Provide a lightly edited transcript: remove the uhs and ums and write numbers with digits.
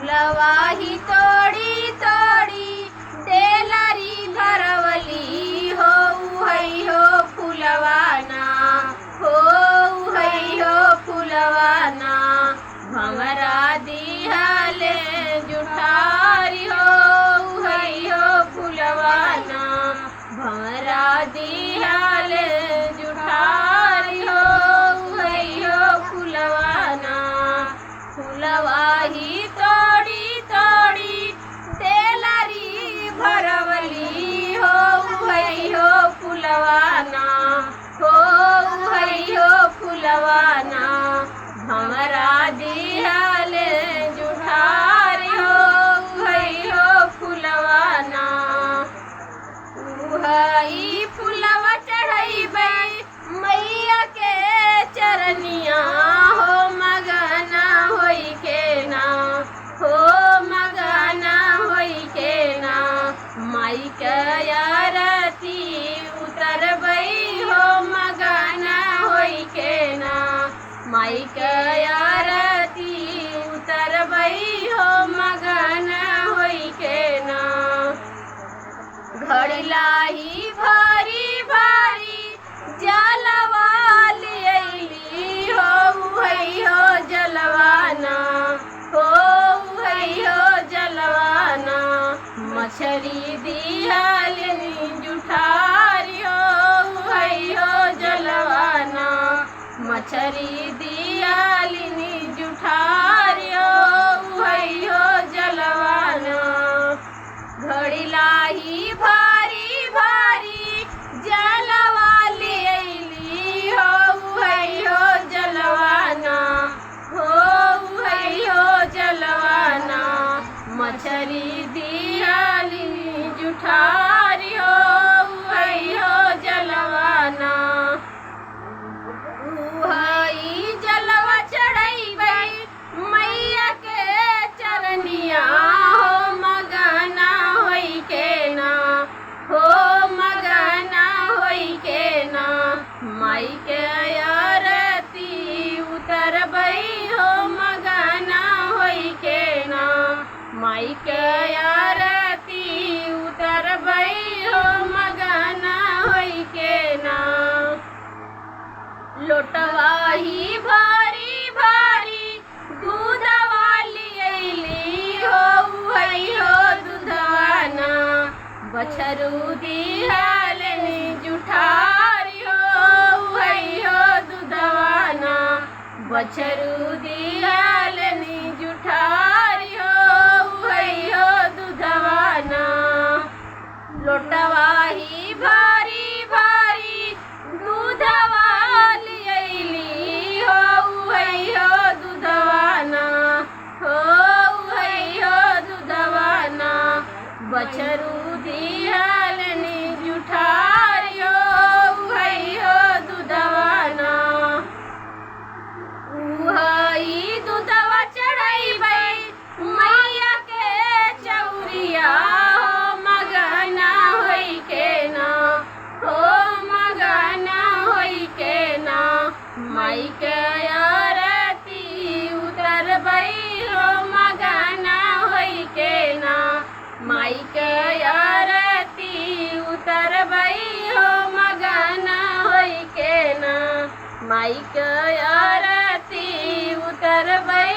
फुलवाही तोड़ी तोड़ी देलरी धरवली हो उहई हो फुलवाना हो उहई हो फुलवाना भंवरा दिहले जुठारी हो उहई हो फुलवाना भंवरा दिहले जुठारी हो उहई हो फुलवाना फुलवाही तोड़ी तोड़ी देलरी भरवली हो उहई हो फुलवाना हो उहई हो फुलवाना भंवरा दिहले जुठारी हो उहई हो फुलवाना उहई फुलवा चढ़ैबै मैया के चरनिया हो मगना होई के ना हो मगना होई के ना माई के आरती उतरबै हो मगना होई के ना माई के आरती उतरबै हो मगना होई के ना घड़िलाही भारी भारी जलवा लियली हो उहई हो जलवाना हो उहई हो जलवाना मछरी दिहलनी जुठारी हो उहई हो जलवाना मछरी दिहलनी जुठारी हो उहई हो जलवाना घड़िलाही भारी भारी जलवा लियली हो उहई हो जलवाना हो उहई हो जलवाना मछरी दिहलनी जुठारी हो उहई हो जलवाना उहई जलवा चढ़ैबै मैया के चरनिया हो मगना होई के ना हो मगना होई के ना माई के आरती उतरबै हो मगना होई के ना माई के आरती उतरबै हो मगना होई के ना लोटवाही भारी भारी दूधवा लियली हो उहई हो दूधवाना बछरू दिहलनी जुठारी हो उहई हो दूधवाना बछरू दिहलनी जुठारी हो उहई हो दूधवाना लोटवाही भारी भारी दूधवा लियली हो उहई हो दूधवाना हो उहई हो दूधवाना बछरू दिहलनी जुठारी हो उहई हो दूधवाना उहई दूधवा चढ़ैबै मैया के चौरिया हो मगना होई के ना हो मगना होई के ना माई के आरती उतरबै हो मगना होई के ना माई के आरती उतरबै हो मगना होई के ना माई के आरती उतरबै